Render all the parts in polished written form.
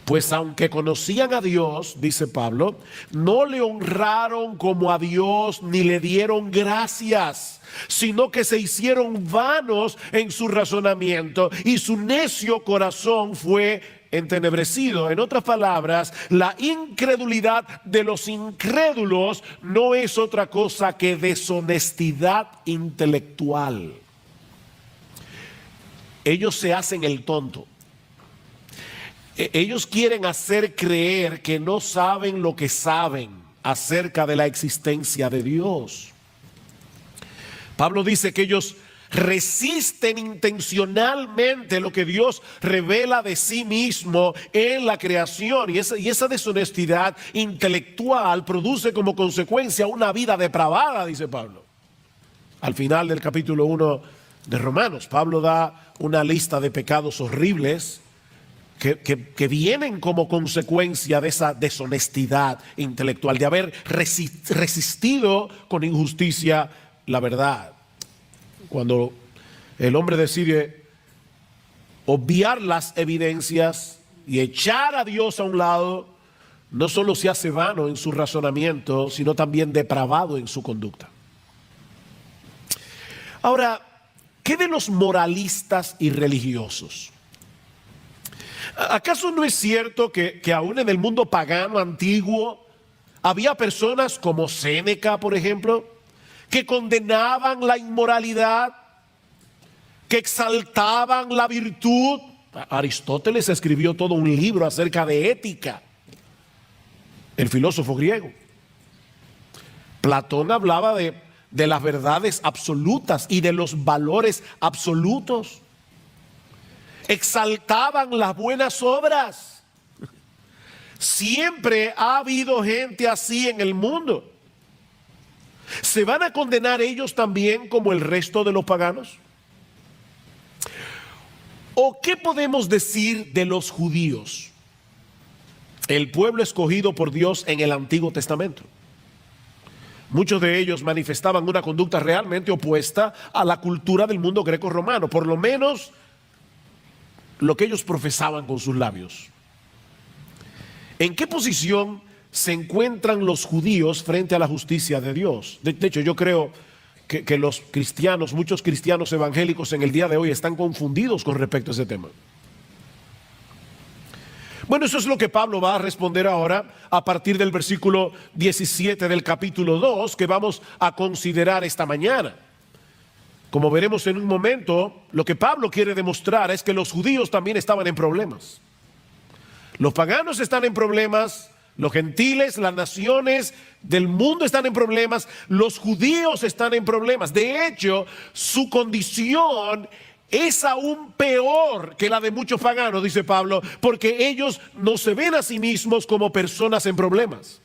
Pues aunque conocían a Dios, dice Pablo, no le honraron como a Dios ni le dieron gracias, sino que se hicieron vanos en su razonamiento y su necio corazón fue entenebrecido. En otras palabras, la incredulidad de los incrédulos no es otra cosa que deshonestidad intelectual. Ellos se hacen el tonto. Ellos quieren hacer creer que no saben lo que saben acerca de la existencia de Dios. Pablo dice que ellos resisten intencionalmente lo que Dios revela de sí mismo en la creación, y esa deshonestidad intelectual produce como consecuencia una vida depravada, dice Pablo. Al final del capítulo 1 de Romanos, Pablo da una lista de pecados horribles que vienen como consecuencia de esa deshonestidad intelectual, de haber resistido con injusticia la verdad. Cuando el hombre decide obviar las evidencias y echar a Dios a un lado, no solo se hace vano en su razonamiento, sino también depravado en su conducta. Ahora, ¿qué de los moralistas y religiosos? ¿Acaso no es cierto que aún en el mundo pagano antiguo había personas como Séneca, por ejemplo, que condenaban la inmoralidad, que exaltaban la virtud? Aristóteles escribió todo un libro acerca de ética, el filósofo griego. Platón hablaba de las verdades absolutas y de los valores absolutos. Exaltaban las buenas obras. Siempre ha habido gente así en el mundo. ¿Se van a condenar ellos también como el resto de los paganos? ¿O qué podemos decir de los judíos, el pueblo escogido por Dios en el Antiguo Testamento? Muchos de ellos manifestaban una conducta realmente opuesta a la cultura del mundo greco-romano, por lo menos lo que ellos profesaban con sus labios. ¿En qué posición se encuentran los judíos frente a la justicia de Dios? De hecho, yo creo que los cristianos, muchos cristianos evangélicos en el día de hoy están confundidos con respecto a ese tema. Bueno, eso es lo que Pablo va a responder ahora a partir del versículo 17 del capítulo 2 que vamos a considerar esta mañana. Como veremos en un momento, lo que Pablo quiere demostrar es que los judíos también estaban en problemas. Los paganos están en problemas, los gentiles, las naciones del mundo están en problemas, los judíos están en problemas. De hecho, su condición es aún peor que la de muchos paganos, dice Pablo, porque ellos no se ven a sí mismos como personas en problemas.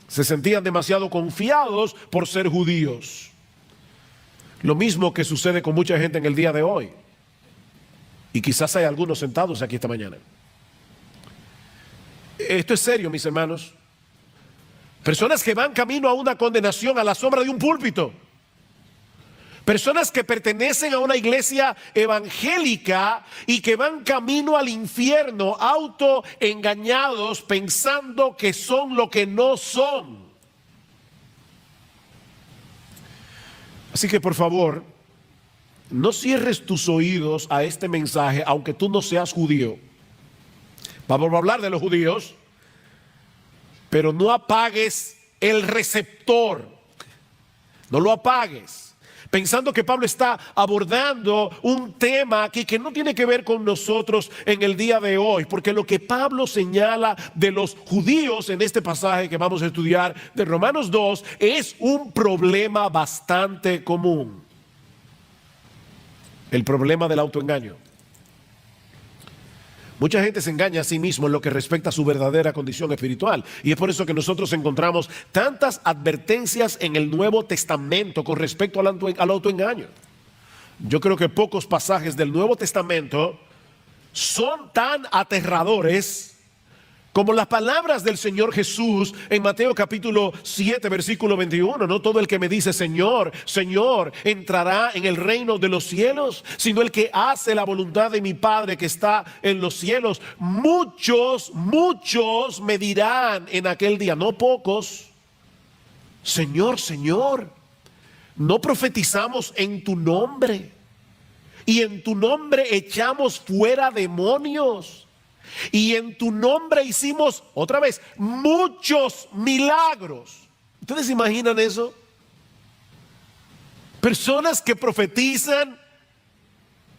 Se sentían demasiado confiados por ser judíos. Lo mismo que sucede con mucha gente en el día de hoy. Y quizás hay algunos sentados aquí esta mañana. Esto es serio, mis hermanos. Personas que van camino a una condenación a la sombra de un púlpito. Personas que pertenecen a una iglesia evangélica y que van camino al infierno, autoengañados, pensando que son lo que no son. Así que por favor, no cierres tus oídos a este mensaje, aunque tú no seas judío. Vamos a hablar de los judíos, pero no apagues el receptor. No lo apagues, pensando que Pablo está abordando un tema aquí que no tiene que ver con nosotros en el día de hoy, porque lo que Pablo señala de los judíos en este pasaje que vamos a estudiar de Romanos 2 es un problema bastante común. El problema del autoengaño. Mucha gente se engaña a sí mismo en lo que respecta a su verdadera condición espiritual. Y es por eso que nosotros encontramos tantas advertencias en el Nuevo Testamento con respecto al autoengaño. Yo creo que pocos pasajes del Nuevo Testamento son tan aterradores Como las palabras del Señor Jesús en Mateo capítulo 7, versículo 21. No todo el que me dice Señor, Señor, entrará en el reino de los cielos, sino el que hace la voluntad de mi Padre que está en los cielos. Muchos me dirán en aquel día, no pocos, Señor, Señor, no profetizamos en tu nombre, y en tu nombre echamos fuera demonios, y en tu nombre hicimos, otra vez, muchos milagros. ¿Ustedes se imaginan eso? Personas que profetizan,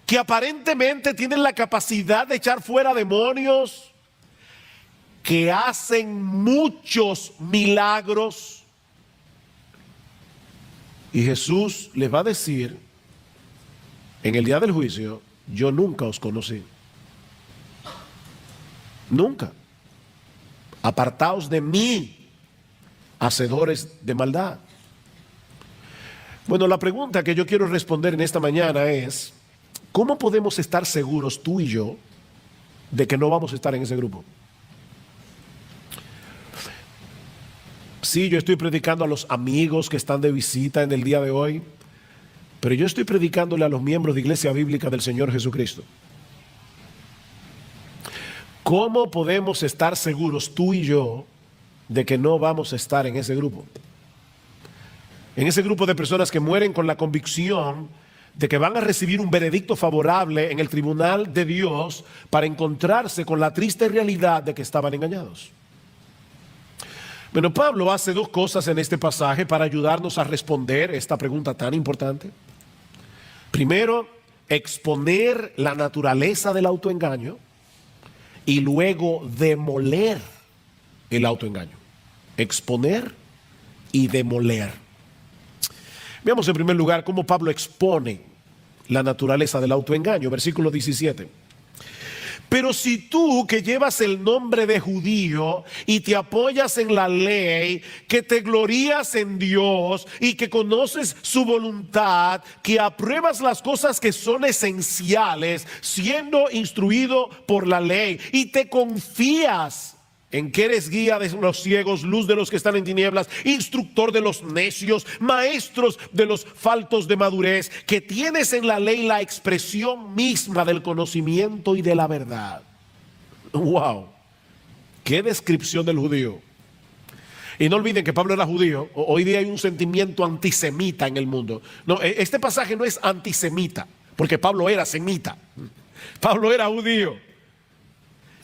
que aparentemente tienen la capacidad de echar fuera demonios, que hacen muchos milagros. Y Jesús les va a decir en el día del juicio, yo nunca os conocí. Nunca. Apartaos de mí, hacedores de maldad. Bueno, la pregunta que yo quiero responder en esta mañana es, ¿cómo podemos estar seguros tú y yo de que no vamos a estar en ese grupo? Sí, yo estoy predicando a los amigos que están de visita en el día de hoy, pero yo estoy predicándole a los miembros de Iglesia Bíblica del Señor Jesucristo. ¿Cómo podemos estar seguros tú y yo de que no vamos a estar en ese grupo? En ese grupo de personas que mueren con la convicción de que van a recibir un veredicto favorable en el tribunal de Dios para encontrarse con la triste realidad de que estaban engañados. Bueno, Pablo hace dos cosas en este pasaje para ayudarnos a responder esta pregunta tan importante. Primero, exponer la naturaleza del autoengaño y luego demoler el autoengaño. Exponer y demoler. Veamos en primer lugar cómo Pablo expone la naturaleza del autoengaño. Versículo 17. Pero si tú que llevas el nombre de judío y te apoyas en la ley, que te glorías en Dios y que conoces su voluntad, que apruebas las cosas que son esenciales, siendo instruido por la ley, y te confías en que eres guía de los ciegos, luz de los que están en tinieblas, instructor de los necios, maestros de los faltos de madurez, que tienes en la ley la expresión misma del conocimiento y de la verdad. ¡Wow! ¡Qué descripción del judío! Y no olviden que Pablo era judío. Hoy día hay un sentimiento antisemita en el mundo. No, este pasaje no es antisemita, porque Pablo era semita. Pablo era judío.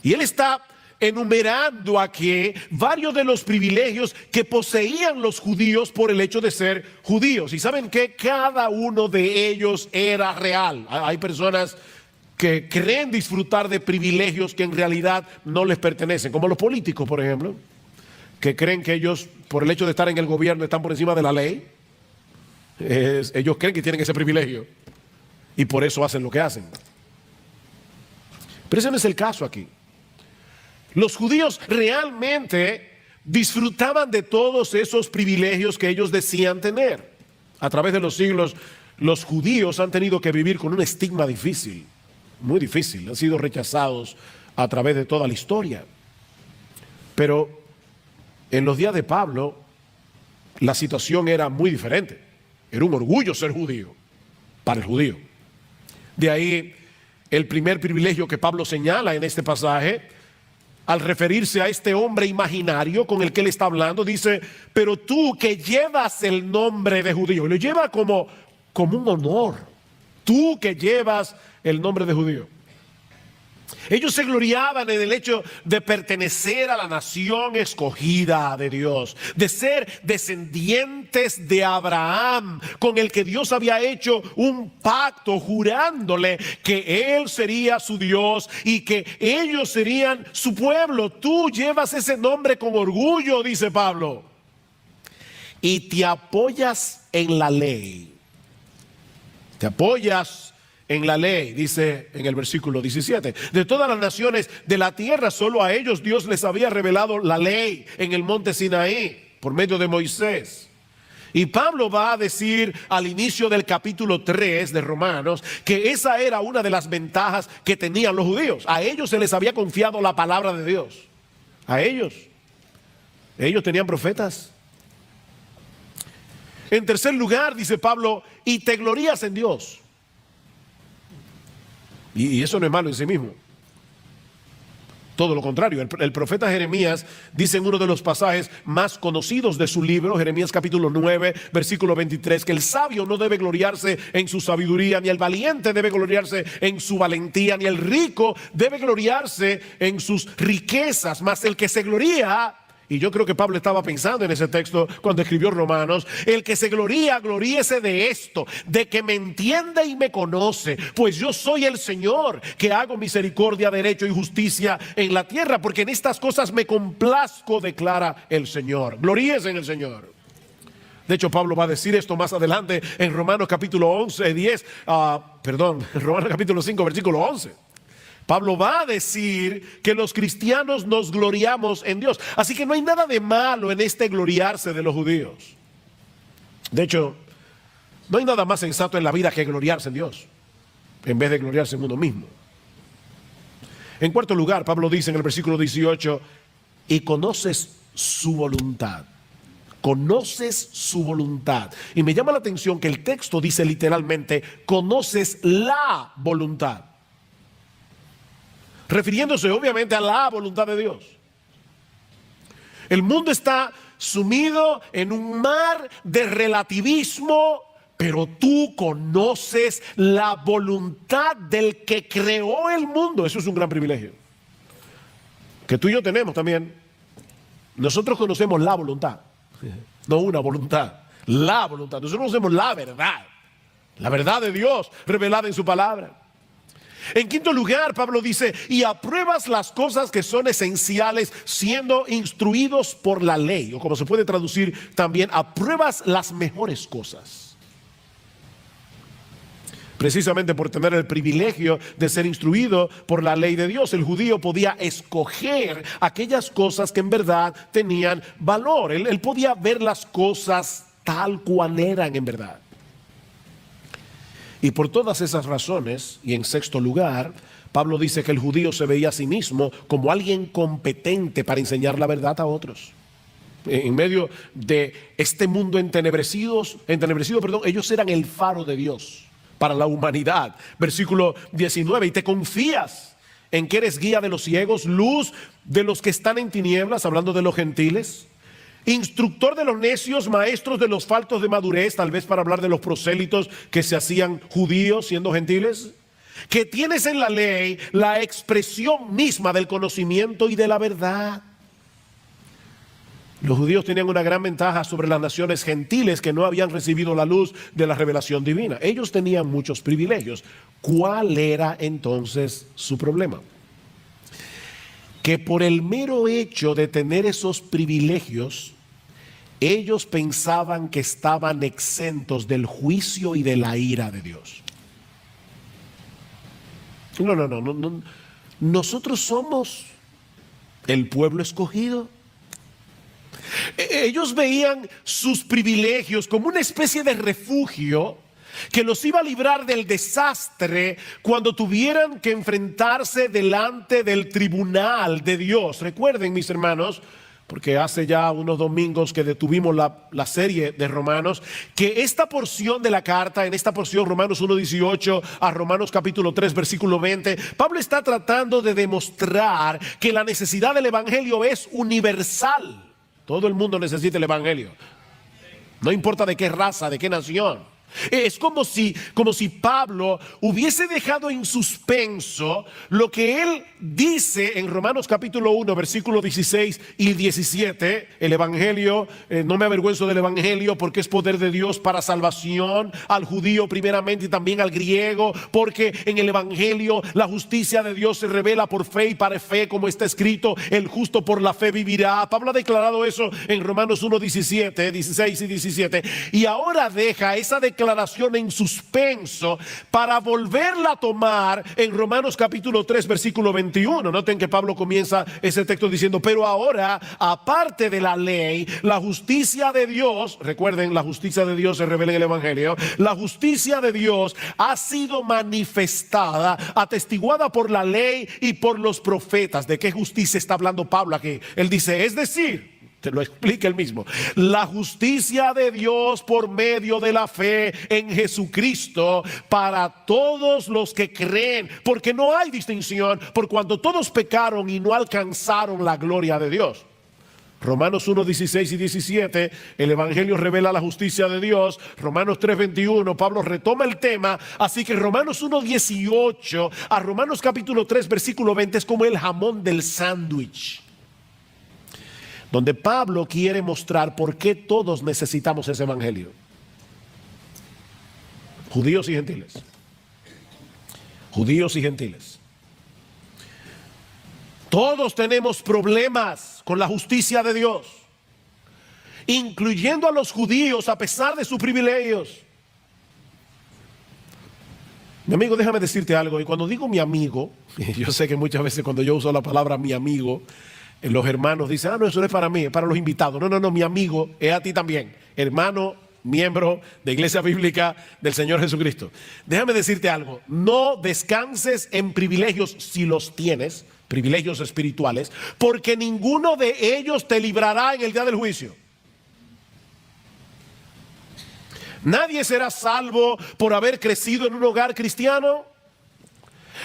Y él está enumerando aquí varios de los privilegios que poseían los judíos por el hecho de ser judíos. Y saben que cada uno de ellos era real. Hay personas que creen disfrutar de privilegios que en realidad no les pertenecen, como los políticos, por ejemplo, que creen que ellos, por el hecho de estar en el gobierno, están por encima de la ley. Ellos creen que tienen ese privilegio y por eso hacen lo que hacen. Pero ese no es el caso aquí. Los judíos realmente disfrutaban de todos esos privilegios que ellos decían tener. A través de los siglos, los judíos han tenido que vivir con un estigma difícil, muy difícil. Han sido rechazados a través de toda la historia. Pero en los días de Pablo, la situación era muy diferente. Era un orgullo ser judío, para el judío. De ahí el primer privilegio que Pablo señala en este pasaje, al referirse a este hombre imaginario con el que él está hablando, dice, pero tú que llevas el nombre de judío, y lo lleva como un honor, tú que llevas el nombre de judío. Ellos se gloriaban en el hecho de pertenecer a la nación escogida de Dios, de ser descendientes de Abraham, con el que Dios había hecho un pacto jurándole que Él sería su Dios y que ellos serían su pueblo. Tú llevas ese nombre con orgullo, dice Pablo, y te apoyas en la ley. Te apoyas en la ley, dice en el versículo 17. De todas las naciones de la tierra, solo a ellos Dios les había revelado la ley en el monte Sinaí, por medio de Moisés. Y Pablo va a decir al inicio del capítulo 3 de Romanos que esa era una de las ventajas que tenían los judíos. A ellos se les había confiado la palabra de Dios. a ellos. Ellos tenían profetas. En tercer lugar, dice Pablo, y te glorías en Dios. Y eso no es malo en sí mismo. Todo lo contrario, el profeta Jeremías dice en uno de los pasajes más conocidos de su libro, Jeremías capítulo 9, versículo 23, que el sabio no debe gloriarse en su sabiduría, ni el valiente debe gloriarse en su valentía, ni el rico debe gloriarse en sus riquezas, mas el que se gloría, y yo creo que Pablo estaba pensando en ese texto cuando escribió Romanos, el que se gloría, gloríese de esto, de que me entiende y me conoce, pues yo soy el Señor, que hago misericordia, derecho y justicia en la tierra, porque en estas cosas me complazco, declara el Señor. Gloríese en el Señor. De hecho, Pablo va a decir esto más adelante en Romanos capítulo 5, versículo 11. Pablo va a decir que los cristianos nos gloriamos en Dios. Así que no hay nada de malo en este gloriarse de los judíos. De hecho, no hay nada más sensato en la vida que gloriarse en Dios, en vez de gloriarse en uno mismo. En cuarto lugar, Pablo dice en el versículo 18, y conoces su voluntad. Conoces su voluntad. Y me llama la atención que el texto dice literalmente, conoces la voluntad, refiriéndose obviamente a la voluntad de Dios. El mundo está sumido en un mar de relativismo, pero tú conoces la voluntad del que creó el mundo. Eso es un gran privilegio que tú y yo tenemos también. Nosotros conocemos la voluntad, no una voluntad, la voluntad. Nosotros conocemos la verdad de Dios revelada en su palabra. En quinto lugar, Pablo dice, y apruebas las cosas que son esenciales siendo instruidos por la ley, o como se puede traducir también, apruebas las mejores cosas. Precisamente por tener el privilegio de ser instruido por la ley de Dios, el judío podía escoger aquellas cosas que en verdad tenían valor. Él podía ver las cosas tal cual eran en verdad. Y por todas esas razones, y en sexto lugar, Pablo dice que el judío se veía a sí mismo como alguien competente para enseñar la verdad a otros. En medio de este mundo entenebrecido, ellos eran el faro de Dios para la humanidad. Versículo 19, y te confías en que eres guía de los ciegos, luz de los que están en tinieblas, hablando de los gentiles, instructor de los necios, maestros de los faltos de madurez, tal vez para hablar de los prosélitos que se hacían judíos siendo gentiles, que tienes en la ley la expresión misma del conocimiento y de la verdad. Los judíos tenían una gran ventaja sobre las naciones gentiles que no habían recibido la luz de la revelación divina. Ellos tenían muchos privilegios. ¿Cuál era entonces su problema? Que por el mero hecho de tener esos privilegios, ellos pensaban que estaban exentos del juicio y de la ira de Dios. No. Nosotros somos el pueblo escogido. Ellos veían sus privilegios como una especie de refugio que los iba a librar del desastre cuando tuvieran que enfrentarse delante del tribunal de Dios. Recuerden, mis hermanos, porque hace ya unos domingos que detuvimos la serie de Romanos, que esta porción de la carta, en esta porción Romanos 1:18 a Romanos capítulo 3 versículo 20, Pablo está tratando de demostrar que la necesidad del evangelio es universal. Todo el mundo necesita el evangelio, no importa de qué raza, de qué nación. Es como si Pablo hubiese dejado en suspenso lo que él dice en Romanos capítulo 1 versículos 16 y 17. El evangelio, no me avergüenzo del evangelio porque es poder de Dios para salvación al judío primeramente y también al griego, porque en el evangelio la justicia de Dios se revela por fe y para fe, como está escrito, el justo por la fe vivirá. Pablo ha declarado eso en Romanos 1, 16 y 17, y ahora deja esa declaración declaración en suspenso para volverla a tomar en Romanos capítulo 3 versículo 21. Noten que Pablo comienza ese texto diciendo: pero ahora, aparte de la ley, la justicia de Dios, recuerden, la justicia de Dios se revela en el Evangelio, la justicia de Dios ha sido manifestada, atestiguada por la ley y por los profetas. ¿De qué justicia está hablando Pablo aquí? Él dice, es decir, te lo explica él mismo, la justicia de Dios por medio de la fe en Jesucristo para todos los que creen, porque no hay distinción, por cuanto todos pecaron y no alcanzaron la gloria de Dios. Romanos 1, 16 y 17, el Evangelio revela la justicia de Dios. Romanos 3, 21, Pablo retoma el tema. Así que Romanos 1, 18 a Romanos capítulo 3, versículo 20 es como el jamón del sándwich, donde Pablo quiere mostrar por qué todos necesitamos ese evangelio. Judíos y gentiles. Judíos y gentiles. Todos tenemos problemas con la justicia de Dios, incluyendo a los judíos a pesar de sus privilegios. Mi amigo, déjame decirte algo. Y cuando digo mi amigo, yo sé que muchas veces cuando yo uso la palabra mi amigo, los hermanos dicen, no, eso no es para mí, es para los invitados. No, mi amigo es a ti también, hermano, miembro de Iglesia Bíblica del Señor Jesucristo. Déjame decirte algo, no descanses en privilegios si los tienes, privilegios espirituales, porque ninguno de ellos te librará en el día del juicio. Nadie será salvo por haber crecido en un hogar cristiano.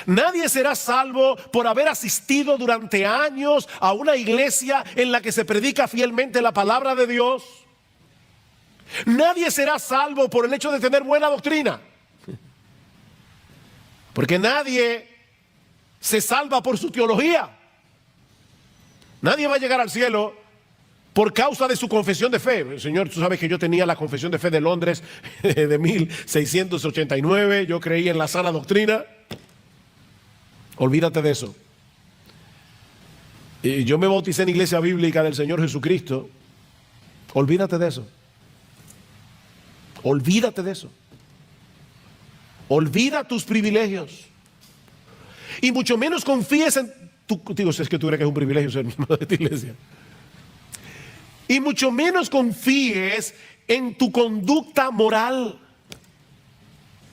Nadie será salvo por haber asistido durante años a una iglesia en la que se predica fielmente la palabra de Dios. Nadie será salvo por el hecho de tener buena doctrina. Porque nadie se salva por su teología. Nadie va a llegar al cielo por causa de su confesión de fe. Señor, tú sabes que yo tenía la confesión de fe de Londres de 1689. Yo creí en la sana doctrina. Olvídate de eso. Yo me bauticé en Iglesia Bíblica del Señor Jesucristo. Olvídate de eso. Olvídate de eso. Olvida tus privilegios. Y mucho menos confíes en tu... Digo, si es que tú crees que es un privilegio ser miembro de tu iglesia. Y mucho menos confíes en tu conducta moral.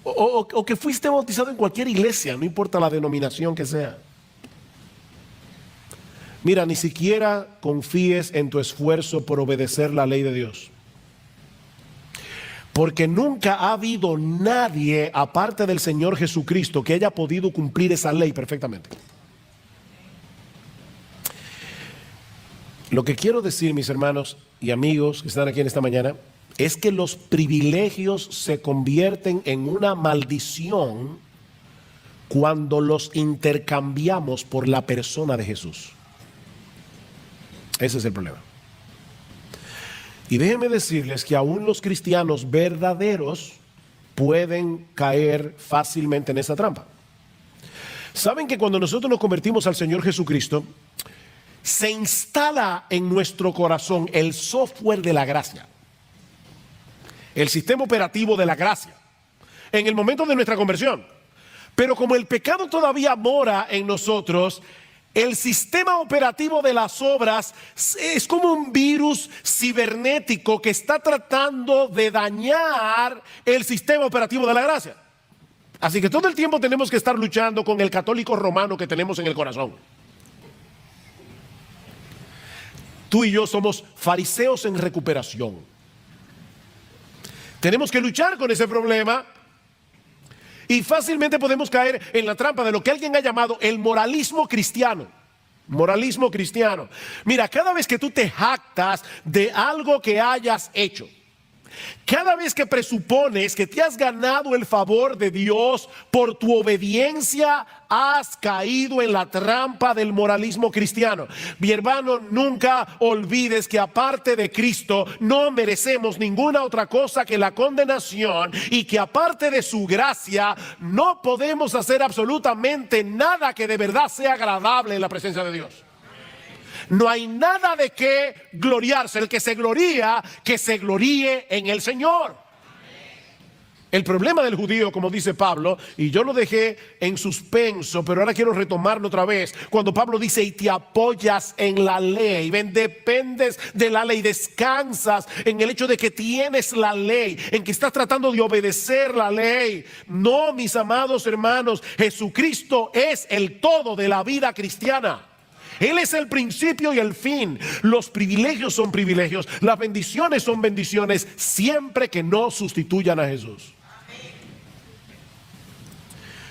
O que fuiste bautizado en cualquier iglesia, no importa la denominación que sea. Mira, ni siquiera confíes en tu esfuerzo por obedecer la ley de Dios. Porque nunca ha habido nadie, aparte del Señor Jesucristo, que haya podido cumplir esa ley perfectamente. Lo que quiero decir, mis hermanos y amigos que están aquí en esta mañana, es que los privilegios se convierten en una maldición cuando los intercambiamos por la persona de Jesús. Ese es el problema. Y déjenme decirles que aún los cristianos verdaderos pueden caer fácilmente en esa trampa. Saben que cuando nosotros nos convertimos al Señor Jesucristo, se instala en nuestro corazón el software de la gracia. El sistema operativo de la gracia en el momento de nuestra conversión. Pero como el pecado todavía mora en nosotros, el sistema operativo de las obras es como un virus cibernético que está tratando de dañar el sistema operativo de la gracia. Así que todo el tiempo tenemos que estar luchando con el católico romano que tenemos en el corazón. Tú y yo somos fariseos en recuperación. Tenemos que luchar con ese problema y fácilmente podemos caer en la trampa de lo que alguien ha llamado el moralismo cristiano. Moralismo cristiano. Mira, cada vez que tú te jactas de algo que hayas hecho, cada vez que presupones que te has ganado el favor de Dios por tu obediencia, has caído en la trampa del moralismo cristiano. Mi hermano, nunca olvides que aparte de Cristo no merecemos ninguna otra cosa que la condenación, y que aparte de su gracia no podemos hacer absolutamente nada que de verdad sea agradable en la presencia de Dios. No hay nada de qué gloriarse. El que se gloría, que se gloríe en el Señor. El problema del judío, como dice Pablo, y yo lo dejé en suspenso, pero ahora quiero retomarlo otra vez, cuando Pablo dice, y te apoyas en la ley, ven, dependes de la ley, descansas en el hecho de que tienes la ley, en que estás tratando de obedecer la ley. No, mis amados hermanos, Jesucristo es el todo de la vida cristiana. Él es el principio y el fin. Los privilegios son privilegios, las bendiciones son bendiciones, siempre que no sustituyan a Jesús.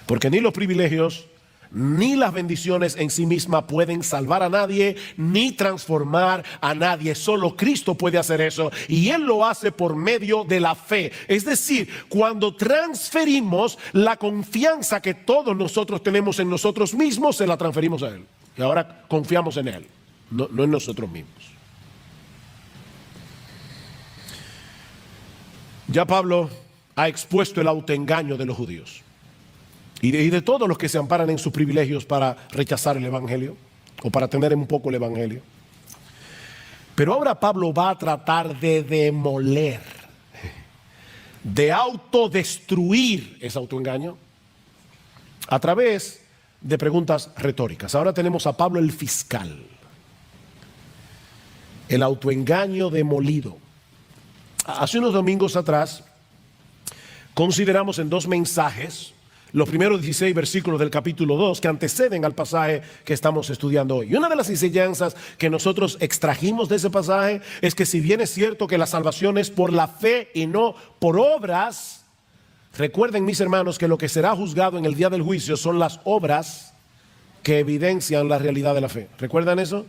Porque ni los privilegios ni las bendiciones en sí mismas pueden salvar a nadie ni transformar a nadie. Solo Cristo puede hacer eso, y Él lo hace por medio de la fe. Es decir, cuando transferimos la confianza que todos nosotros tenemos en nosotros mismos, se la transferimos a Él. Y ahora confiamos en Él, no en nosotros mismos. Ya Pablo ha expuesto el autoengaño de los judíos y de todos los que se amparan en sus privilegios para rechazar el evangelio o para tener un poco el evangelio. Pero ahora Pablo va a tratar de demoler, de autodestruir ese autoengaño a través de preguntas retóricas. Ahora tenemos a Pablo el fiscal. El autoengaño demolido. Hace unos domingos atrás consideramos en 2 mensajes los primeros 16 versículos del capítulo 2 que anteceden al pasaje que estamos estudiando hoy. Y una de las enseñanzas que nosotros extrajimos de ese pasaje es que si bien es cierto que la salvación es por la fe y no por obras, recuerden, mis hermanos, que lo que será juzgado en el día del juicio son las obras que evidencian la realidad de la fe. ¿Recuerdan eso?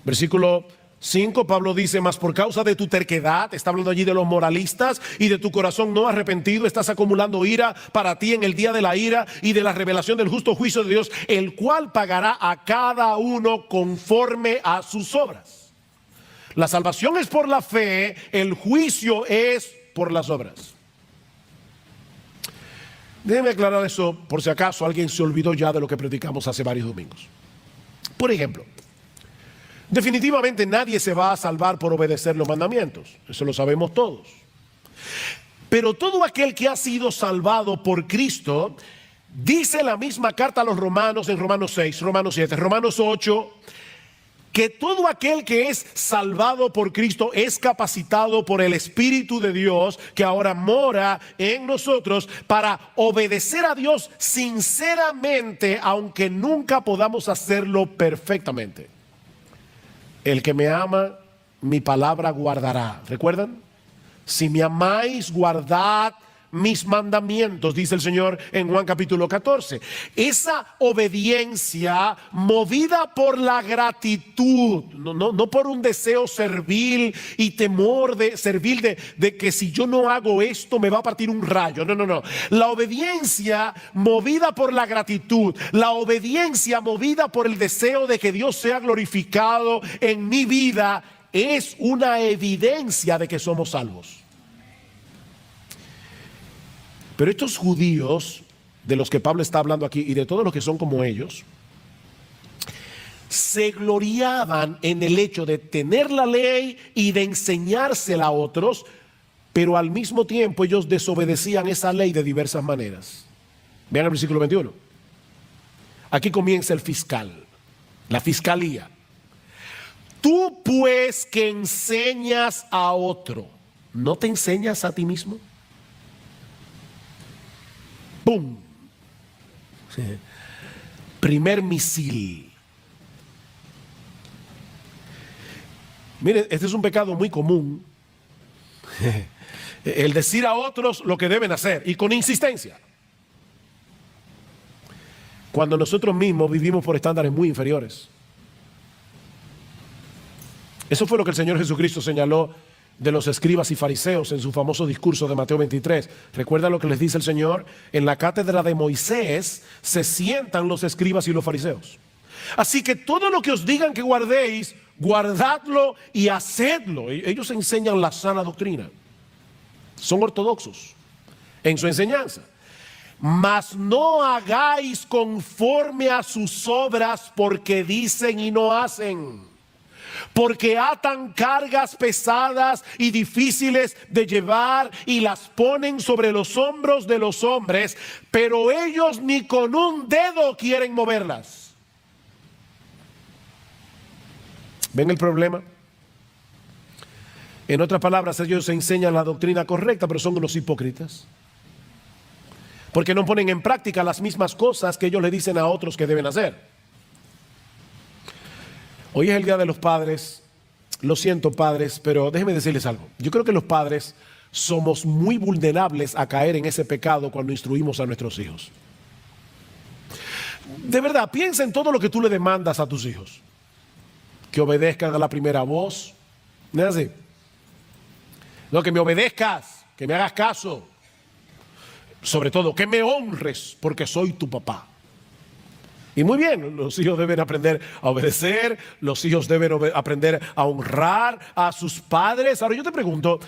Versículo 5, Pablo dice, mas por causa de tu terquedad, está hablando allí de los moralistas, y de tu corazón no arrepentido, estás acumulando ira para ti en el día de la ira y de la revelación del justo juicio de Dios, el cual pagará a cada uno conforme a sus obras. La salvación es por la fe, el juicio es por las obras. Déjeme aclarar eso por si acaso alguien se olvidó ya de lo que predicamos hace varios domingos. Por ejemplo, definitivamente nadie se va a salvar por obedecer los mandamientos. Eso lo sabemos todos. Pero todo aquel que ha sido salvado por Cristo, dice la misma carta a los romanos en Romanos 6, Romanos 7, Romanos 8, que todo aquel que es salvado por Cristo es capacitado por el Espíritu de Dios que ahora mora en nosotros para obedecer a Dios sinceramente, aunque nunca podamos hacerlo perfectamente. El que me ama, mi palabra guardará. ¿Recuerdan? Si me amáis, guardad mis mandamientos, dice el Señor en Juan capítulo 14. Esa obediencia movida por la gratitud, no por un deseo servil y temor servil de que si yo no hago esto me va a partir un rayo. No. La obediencia movida por la gratitud, la obediencia movida por el deseo de que Dios sea glorificado en mi vida, es una evidencia de que somos salvos. Pero estos judíos de los que Pablo está hablando aquí y de todos los que son como ellos, se gloriaban en el hecho de tener la ley y de enseñársela a otros, pero al mismo tiempo ellos desobedecían esa ley de diversas maneras. Vean el versículo 21. Aquí comienza el fiscal, la fiscalía. Tú pues que enseñas a otro, ¿no te enseñas a ti mismo? ¡Pum! Sí. Primer misil. Miren, este es un pecado muy común. El decir a otros lo que deben hacer y con insistencia. Cuando nosotros mismos vivimos por estándares muy inferiores. Eso fue lo que el Señor Jesucristo señaló de los escribas y fariseos en su famoso discurso de Mateo 23. ¿Recuerdan lo que les dice el Señor? En la cátedra de Moisés se sientan los escribas y los fariseos. Así que todo lo que os digan que guardéis, guardadlo y hacedlo. Ellos enseñan la sana doctrina. Son ortodoxos en su enseñanza. Mas no hagáis conforme a sus obras, porque dicen y no hacen. porque atan cargas pesadas y difíciles de llevar y las ponen sobre los hombros de los hombres, pero ellos ni con un dedo quieren moverlas. ¿Ven el problema? En otras palabras, ellos enseñan la doctrina correcta, pero son unos hipócritas, porque no ponen en práctica las mismas cosas que ellos le dicen a otros que deben hacer. Hoy es el Día de los Padres. Lo siento, padres, pero déjenme decirles algo. Yo creo que los padres somos muy vulnerables a caer en ese pecado cuando instruimos a nuestros hijos. De verdad, piensa en todo lo que tú le demandas a tus hijos. Que obedezcan a la primera voz. ¿No es así? No, que me obedezcas, que me hagas caso. Sobre todo, que me honres porque soy tu papá. Y muy bien, los hijos deben aprender a obedecer, los hijos deben aprender a honrar a sus padres. Ahora yo te pregunto,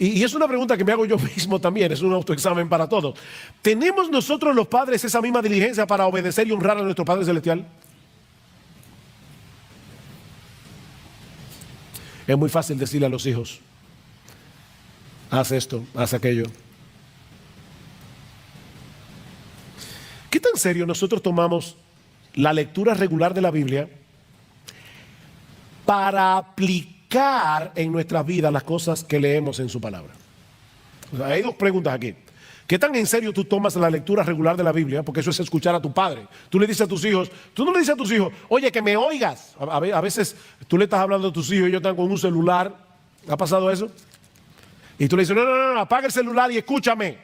y es una pregunta que me hago yo mismo también, es un autoexamen para todos. ¿Tenemos nosotros los padres esa misma diligencia para obedecer y honrar a nuestro Padre Celestial? Es muy fácil decirle a los hijos, haz esto, haz aquello. ¿Qué tan serio nosotros tomamos la lectura regular de la Biblia para aplicar en nuestras vidas las cosas que leemos en su palabra? O sea, hay dos preguntas aquí. ¿Qué tan en serio tú tomas la lectura regular de la Biblia? Porque eso es escuchar a tu padre. Tú le dices a tus hijos, tú no le dices a tus hijos, oye, que me oigas. A veces tú le estás hablando a tus hijos y ellos están con un celular. ¿Ha pasado eso? Y tú le dices, no, apaga el celular y escúchame.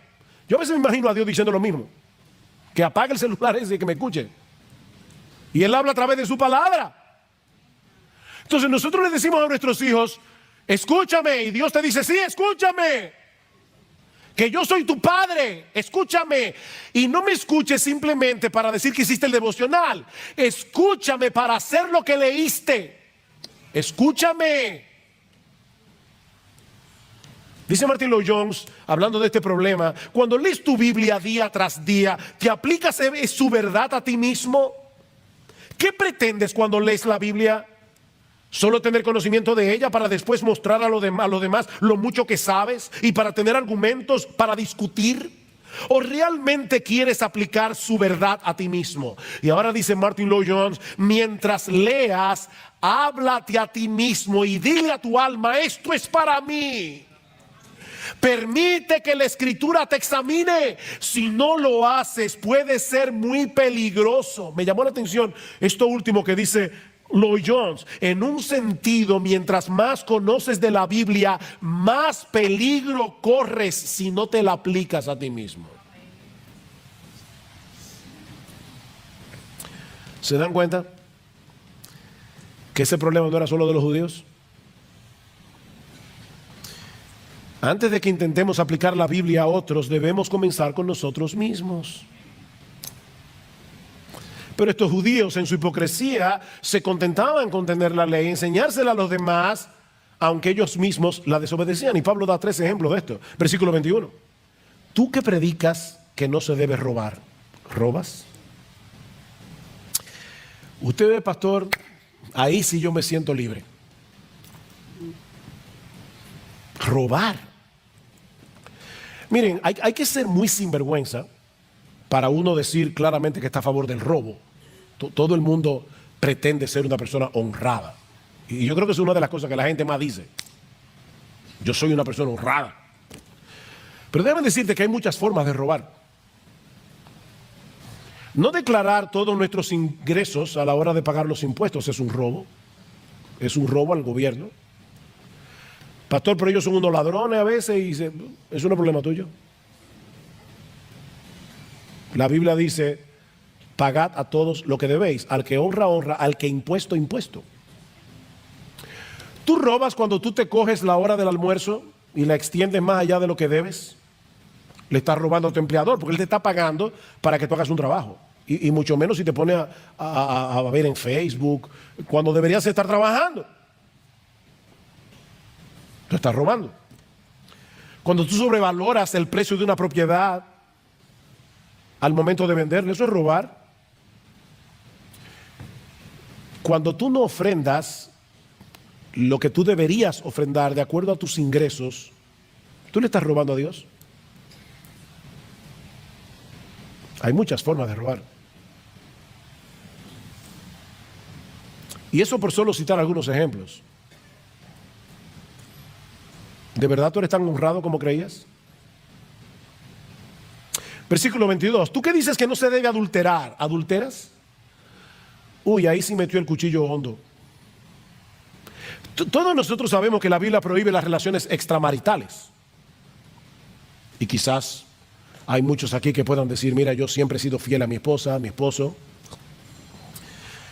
Yo a veces me imagino a Dios diciendo lo mismo. Que apague el celular ese y que me escuche. Y Él habla a través de su palabra. Entonces nosotros le decimos a nuestros hijos, escúchame. Y Dios te dice, sí, escúchame. Que yo soy tu padre, escúchame. Y no me escuches simplemente para decir que hiciste el devocional. Escúchame para hacer lo que leíste. Escúchame. Dice Martin Lloyd-Jones, hablando de este problema, cuando lees tu Biblia día tras día, ¿te aplicas su verdad a ti mismo? ¿Qué pretendes cuando lees la Biblia? ¿Solo tener conocimiento de ella para después mostrar a los demás lo mucho que sabes y para tener argumentos para discutir? ¿O realmente quieres aplicar su verdad a ti mismo? Y ahora dice Martin Lloyd-Jones, mientras leas, háblate a ti mismo y dile a tu alma, esto es para mí. Permite que la Escritura te examine. Si no lo haces, puede ser muy peligroso. Me llamó la atención esto último que dice Lloyd-Jones. En un sentido, mientras más conoces de la Biblia, más peligro corres si no te la aplicas a ti mismo. ¿Se dan cuenta que ese problema no era solo de los judíos? Antes de que intentemos aplicar la Biblia a otros, debemos comenzar con nosotros mismos. Pero estos judíos en su hipocresía se contentaban con tener la ley, enseñársela a los demás, aunque ellos mismos la desobedecían. Y Pablo da 3 ejemplos de esto. Versículo 21. Tú que predicas que no se debe robar, ¿robas? Usted ve, pastor, ahí sí yo me siento libre. Robar. Miren, hay que ser muy sinvergüenza para uno decir claramente que está a favor del robo. Todo el mundo pretende ser una persona honrada. Y yo creo que es una de las cosas que la gente más dice. Yo soy una persona honrada. Pero déjame decirte que hay muchas formas de robar. No declarar todos nuestros ingresos a la hora de pagar los impuestos es un robo. Es un robo al gobierno. Pastor, pero ellos son unos ladrones a veces y eso no es problema tuyo. La Biblia dice, pagad a todos lo que debéis. Al que honra, honra. Al que impuesto, impuesto. ¿Tú robas cuando tú te coges la hora del almuerzo y la extiendes más allá de lo que debes? Le estás robando a tu empleador porque él te está pagando para que tú hagas un trabajo. Y mucho menos si te pones a ver en Facebook cuando deberías estar trabajando. Tú estás robando. Cuando tú sobrevaloras el precio de una propiedad al momento de venderla, eso es robar. Cuando tú no ofrendas lo que tú deberías ofrendar de acuerdo a tus ingresos, ¿tú le estás robando a Dios? Hay muchas formas de robar. Y eso por solo citar algunos ejemplos. ¿De verdad tú eres tan honrado como creías? Versículo 22. ¿Tú qué dices que no se debe adulterar? ¿Adulteras? Uy, ahí sí metió el cuchillo hondo. Todos nosotros sabemos que la Biblia prohíbe las relaciones extramaritales. Y quizás hay muchos aquí que puedan decir, mira, yo siempre he sido fiel a mi esposa, a mi esposo.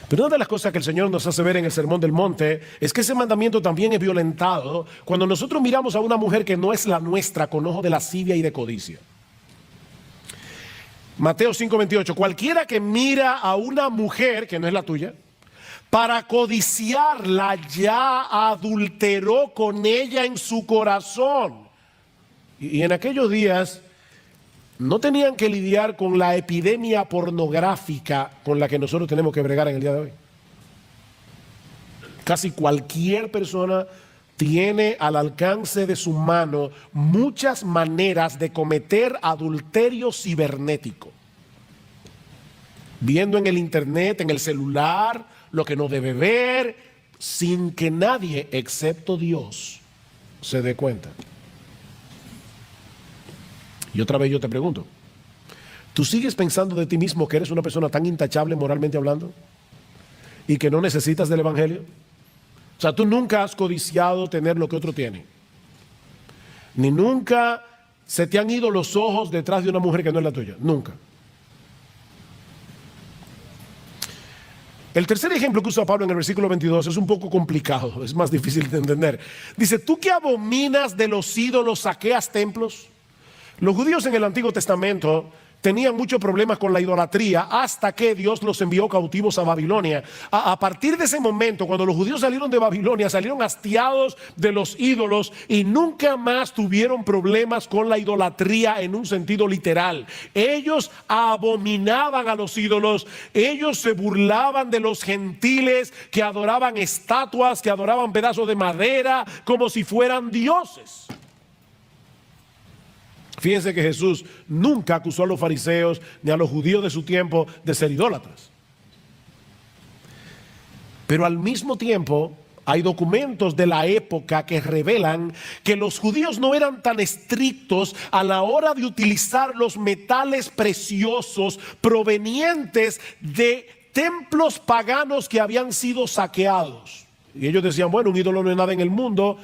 Pero una de las cosas que el Señor nos hace ver en el Sermón del Monte es que ese mandamiento también es violentado cuando nosotros miramos a una mujer que no es la nuestra con ojo de lascivia y de codicia. Mateo 5:28, cualquiera que mira a una mujer que no es la tuya, para codiciarla ya adulteró con ella en su corazón. Y en aquellos días no tenían que lidiar con la epidemia pornográfica con la que nosotros tenemos que bregar en el día de hoy. Casi cualquier persona tiene al alcance de su mano muchas maneras de cometer adulterio cibernético. Viendo en el internet, en el celular, lo que no debe ver, sin que nadie, excepto Dios, se dé cuenta. Y otra vez yo te pregunto, ¿tú sigues pensando de ti mismo que eres una persona tan intachable moralmente hablando? ¿Y que no necesitas del Evangelio? O sea, tú nunca has codiciado tener lo que otro tiene. Ni nunca se te han ido los ojos detrás de una mujer que no es la tuya. Nunca. El tercer ejemplo que usa Pablo en el versículo 22 es un poco complicado, es más difícil de entender. Dice, ¿tú que abominas de los ídolos saqueas templos? Los judíos en el Antiguo Testamento tenían muchos problemas con la idolatría hasta que Dios los envió cautivos a Babilonia. A partir de ese momento, cuando los judíos salieron de Babilonia, salieron hastiados de los ídolos y nunca más tuvieron problemas con la idolatría en un sentido literal. Ellos abominaban a los ídolos, ellos se burlaban de los gentiles que adoraban estatuas, que adoraban pedazos de madera como si fueran dioses. Fíjense que Jesús nunca acusó a los fariseos ni a los judíos de su tiempo de ser idólatras. Pero al mismo tiempo hay documentos de la época que revelan que los judíos no eran tan estrictos a la hora de utilizar los metales preciosos provenientes de templos paganos que habían sido saqueados. Y ellos decían, bueno, un ídolo no es nada en el mundo.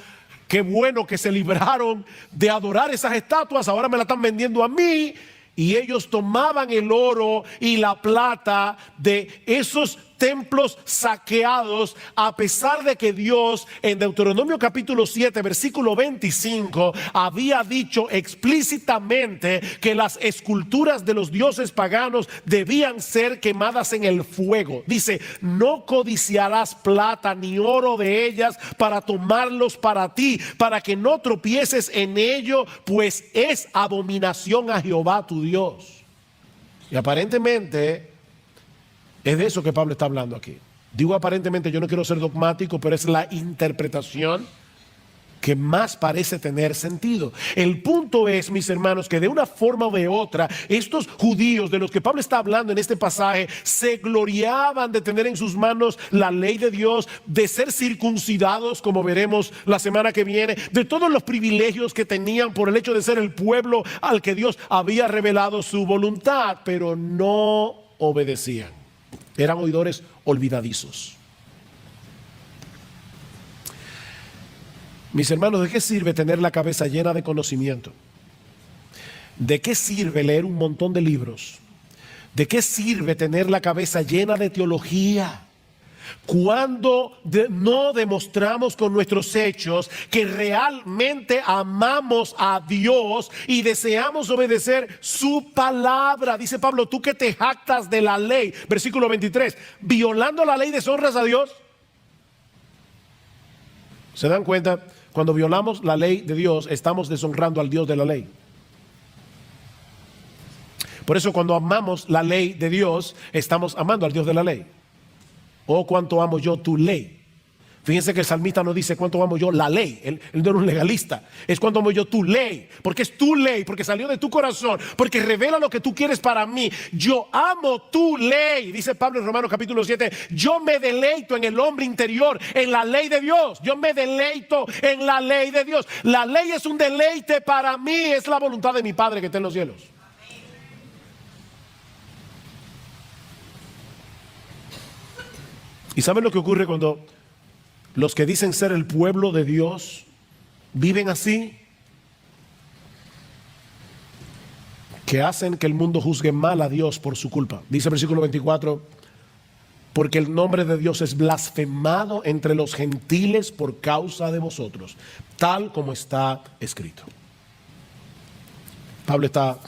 Qué bueno que se libraron de adorar esas estatuas, ahora me la están vendiendo a mí. Y ellos tomaban el oro y la plata de esos templos saqueados, a pesar de que Dios en Deuteronomio capítulo 7 versículo 25 había dicho explícitamente que las esculturas de los dioses paganos debían ser quemadas en el fuego. Dice, no codiciarás plata ni oro de ellas para tomarlos para ti, para que no tropieces en ello, pues es abominación a Jehová tu Dios. Y aparentemente es de eso que Pablo está hablando aquí. Digo aparentemente, yo no quiero ser dogmático, pero es la interpretación que más parece tener sentido. El punto es, mis hermanos, que de una forma o de otra, estos judíos de los que Pablo está hablando en este pasaje, se gloriaban de tener en sus manos la ley de Dios, de ser circuncidados, como veremos la semana que viene, de todos los privilegios que tenían por el hecho de ser el pueblo al que Dios había revelado su voluntad, pero no obedecían. Eran oidores olvidadizos. Mis hermanos, ¿de qué sirve tener la cabeza llena de conocimiento? ¿De qué sirve leer un montón de libros? ¿De qué sirve tener la cabeza llena de teología cuando no demostramos con nuestros hechos que realmente amamos a Dios y deseamos obedecer su palabra? Dice Pablo, tú que te jactas de la ley, versículo 23, violando la ley deshonras a Dios. ¿Se dan cuenta? Cuando violamos la ley de Dios, estamos deshonrando al Dios de la ley. Por eso cuando amamos la ley de Dios, estamos amando al Dios de la ley. Oh, cuánto amo yo tu ley. Fíjense que el salmista no dice cuánto amo yo la ley. Él no era un legalista. Es cuánto amo yo tu ley. Porque es tu ley, porque salió de tu corazón, porque revela lo que tú quieres para mí. Yo amo tu ley. Dice Pablo en Romanos capítulo 7. Yo me deleito en el hombre interior, en la ley de Dios. Yo me deleito en la ley de Dios. La ley es un deleite para mí. Es la voluntad de mi Padre que está en los cielos. ¿Y saben lo que ocurre cuando los que dicen ser el pueblo de Dios viven así? Que hacen que el mundo juzgue mal a Dios por su culpa. Dice el versículo 24, porque el nombre de Dios es blasfemado entre los gentiles por causa de vosotros, tal como está escrito. Pablo está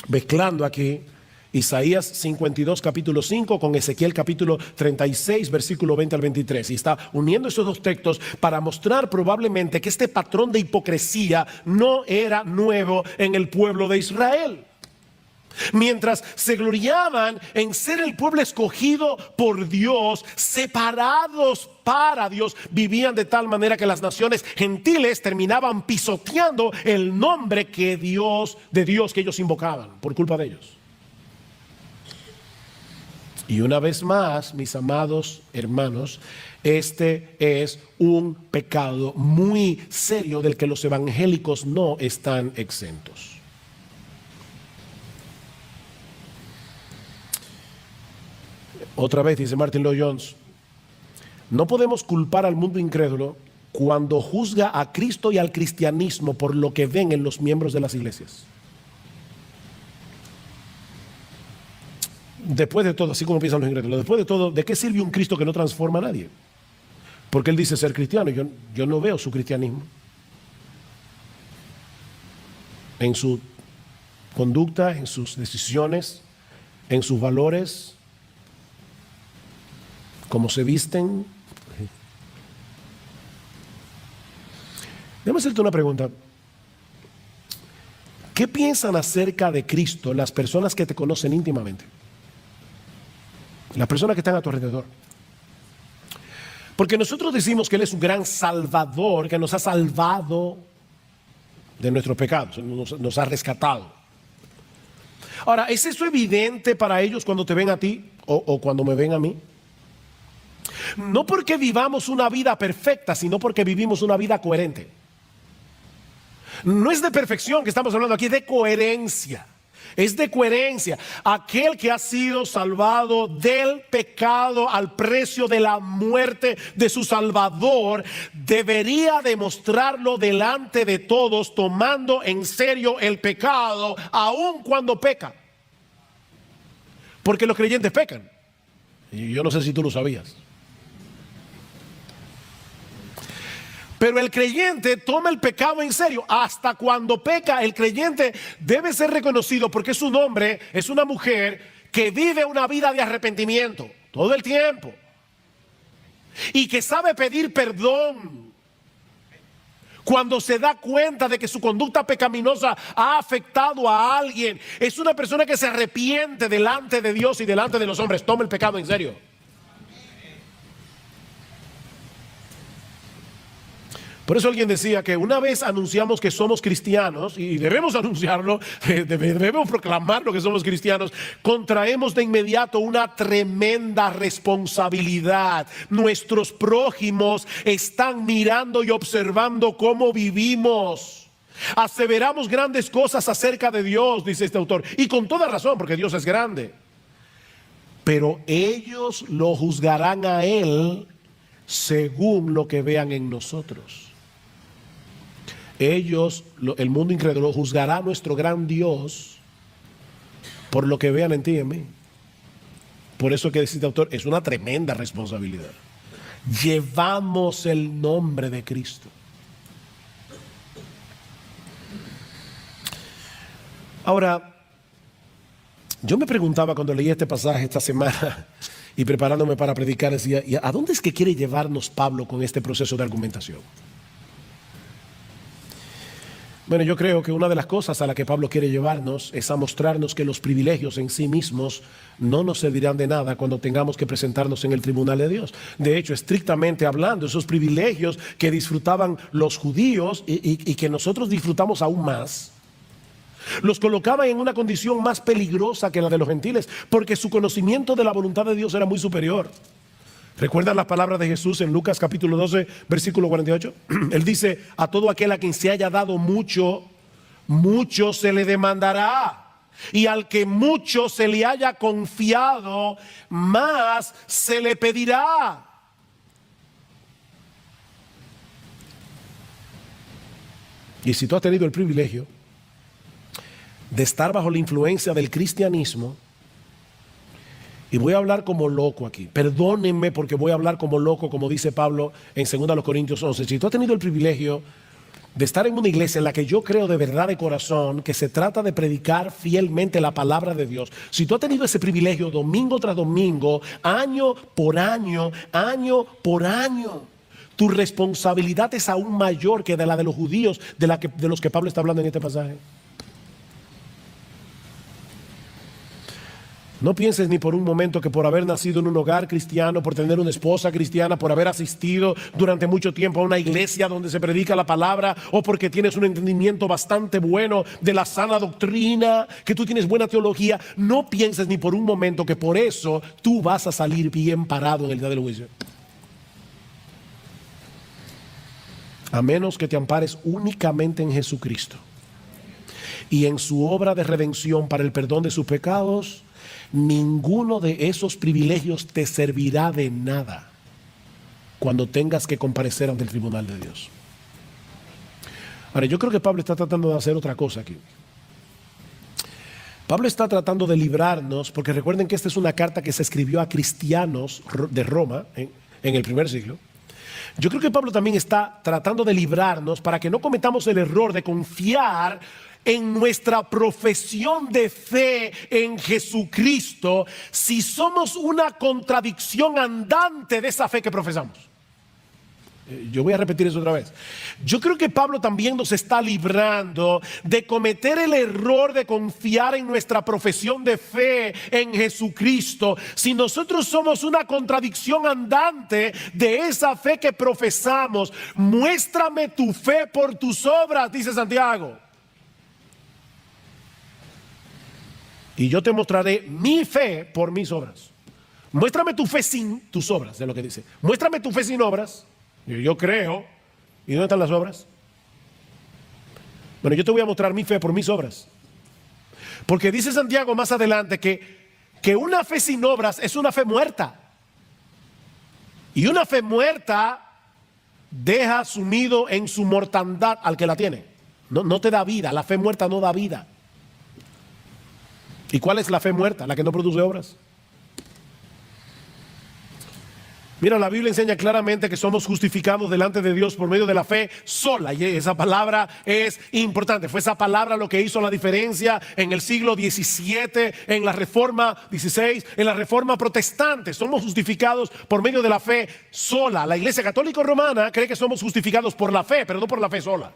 mezclando aquí Isaías 52 capítulo 5 con Ezequiel capítulo 36 versículo 20 al 23, y está uniendo esos dos textos para mostrar probablemente que este patrón de hipocresía no era nuevo en el pueblo de Israel. Mientras se gloriaban en ser el pueblo escogido por Dios, separados para Dios, vivían de tal manera que las naciones gentiles terminaban pisoteando el nombre de Dios que ellos invocaban por culpa de ellos. Y una vez más, mis amados hermanos, este es un pecado muy serio del que los evangélicos no están exentos. Otra vez dice Martin Lloyd-Jones, no podemos culpar al mundo incrédulo cuando juzga a Cristo y al cristianismo por lo que ven en los miembros de las iglesias. Después de todo, así como piensan los incrédulos, después de todo, ¿de qué sirve un Cristo que no transforma a nadie? Porque él dice ser cristiano. Yo no veo su cristianismo en su conducta, en sus decisiones, en sus valores, cómo se visten. Déjame hacerte una pregunta. ¿Qué piensan acerca de Cristo las personas que te conocen íntimamente? Las personas que están a tu alrededor. Porque nosotros decimos que Él es un gran salvador, que nos ha salvado de nuestros pecados, nos ha rescatado. Ahora, ¿es eso evidente para ellos cuando te ven a ti o cuando me ven a mí? No porque vivamos una vida perfecta, sino porque vivimos una vida coherente. No es de perfección que estamos hablando aquí, es de coherencia. Es de coherencia. Aquel que ha sido salvado del pecado al precio de la muerte de su Salvador debería demostrarlo delante de todos, tomando en serio el pecado aun cuando peca. Porque los creyentes pecan. Y yo no sé si tú lo sabías. Pero el creyente toma el pecado en serio. Hasta cuando peca, el creyente debe ser reconocido porque es un hombre, es una mujer que vive una vida de arrepentimiento todo el tiempo. Y que sabe pedir perdón cuando se da cuenta de que su conducta pecaminosa ha afectado a alguien. Es una persona que se arrepiente delante de Dios y delante de los hombres. Toma el pecado en serio. Por eso alguien decía que una vez anunciamos que somos cristianos, y debemos anunciarlo, debemos proclamarlo que somos cristianos, contraemos de inmediato una tremenda responsabilidad. Nuestros prójimos están mirando y observando cómo vivimos. Aseveramos grandes cosas acerca de Dios, dice este autor, y con toda razón, porque Dios es grande. Pero ellos lo juzgarán a Él según lo que vean en nosotros. Ellos, el mundo incrédulo, juzgará a nuestro gran Dios por lo que vean en ti y en mí. Por eso que dice este autor, es una tremenda responsabilidad. Llevamos el nombre de Cristo. Ahora, yo me preguntaba cuando leí este pasaje esta semana y preparándome para predicar, decía, ¿y a dónde es que quiere llevarnos Pablo con este proceso de argumentación? Bueno, yo creo que una de las cosas a la que Pablo quiere llevarnos es a mostrarnos que los privilegios en sí mismos no nos servirán de nada cuando tengamos que presentarnos en el tribunal de Dios. De hecho, estrictamente hablando, esos privilegios que disfrutaban los judíos y que nosotros disfrutamos aún más, los colocaban en una condición más peligrosa que la de los gentiles, porque su conocimiento de la voluntad de Dios era muy superior. ¿Recuerdan las palabras de Jesús en Lucas capítulo 12, versículo 48? Él dice: a todo aquel a quien se haya dado mucho, mucho se le demandará. Y al que mucho se le haya confiado, más se le pedirá. Y si tú has tenido el privilegio de estar bajo la influencia del cristianismo, y voy a hablar como loco aquí, perdónenme porque voy a hablar como loco, como dice Pablo en 2 Corintios 11. Si tú has tenido el privilegio de estar en una iglesia en la que yo creo de verdad de corazón que se trata de predicar fielmente la palabra de Dios, si tú has tenido ese privilegio domingo tras domingo, año por año, tu responsabilidad es aún mayor que de la de los judíos de los que Pablo está hablando en este pasaje. No pienses ni por un momento que por haber nacido en un hogar cristiano, por tener una esposa cristiana, por haber asistido durante mucho tiempo a una iglesia donde se predica la palabra, o porque tienes un entendimiento bastante bueno de la sana doctrina, que tú tienes buena teología, no pienses ni por un momento que por eso tú vas a salir bien parado en el día del juicio. A menos que te ampares únicamente en Jesucristo y en su obra de redención para el perdón de sus pecados, ninguno de esos privilegios te servirá de nada cuando tengas que comparecer ante el tribunal de Dios. Ahora, yo creo que Pablo está tratando de hacer otra cosa aquí. Pablo está tratando de librarnos, porque recuerden que esta es una carta que se escribió a cristianos de Roma en el primer siglo. Yo creo que Pablo también está tratando de librarnos para que no cometamos el error de confiar en nuestra profesión de fe en Jesucristo si somos una contradicción andante de esa fe que profesamos. Yo voy a repetir eso otra vez. Yo creo que Pablo también nos está librando de cometer el error de confiar en nuestra profesión de fe en Jesucristo si nosotros somos una contradicción andante de esa fe que profesamos. Muéstrame tu fe por tus obras, dice Santiago, y yo te mostraré mi fe por mis obras. Muéstrame tu fe sin tus obras, es lo que dice. Muéstrame tu fe sin obras. Yo creo. ¿Y dónde están las obras? Bueno, yo te voy a mostrar mi fe por mis obras. Porque dice Santiago más adelante que una fe sin obras es una fe muerta. Y una fe muerta deja sumido en su mortandad al que la tiene. No te da vida. La fe muerta no da vida. ¿Y cuál es la fe muerta? La que no produce obras. Mira, la Biblia enseña claramente que somos justificados delante de Dios por medio de la fe sola. Y esa palabra es importante. Fue esa palabra lo que hizo la diferencia en el siglo XVII, en la Reforma XVI, en la Reforma Protestante. Somos justificados por medio de la fe sola. La Iglesia Católica Romana cree que somos justificados por la fe, pero no por la fe sola,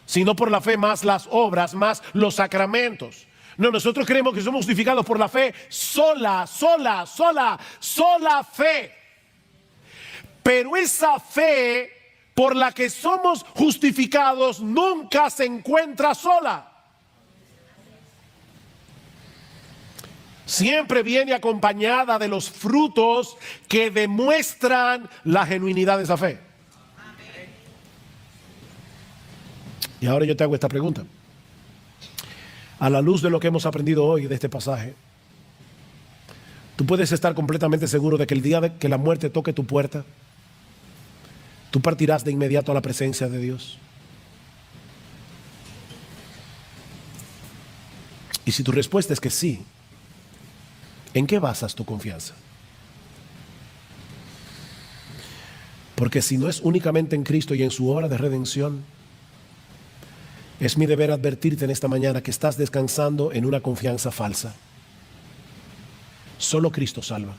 sino por la fe más las obras, más los sacramentos. No, nosotros creemos que somos justificados por la fe sola fe. Pero esa fe por la que somos justificados nunca se encuentra sola. Siempre viene acompañada de los frutos que demuestran la genuinidad de esa fe. Y ahora yo te hago esta pregunta. A la luz de lo que hemos aprendido hoy de este pasaje, tú puedes estar completamente seguro de que el día de que la muerte toque tu puerta, tú partirás de inmediato a la presencia de Dios. Y si tu respuesta es que sí, ¿en qué basas tu confianza? Porque si no es únicamente en Cristo y en su obra de redención, es mi deber advertirte en esta mañana que estás descansando en una confianza falsa. Solo Cristo salva.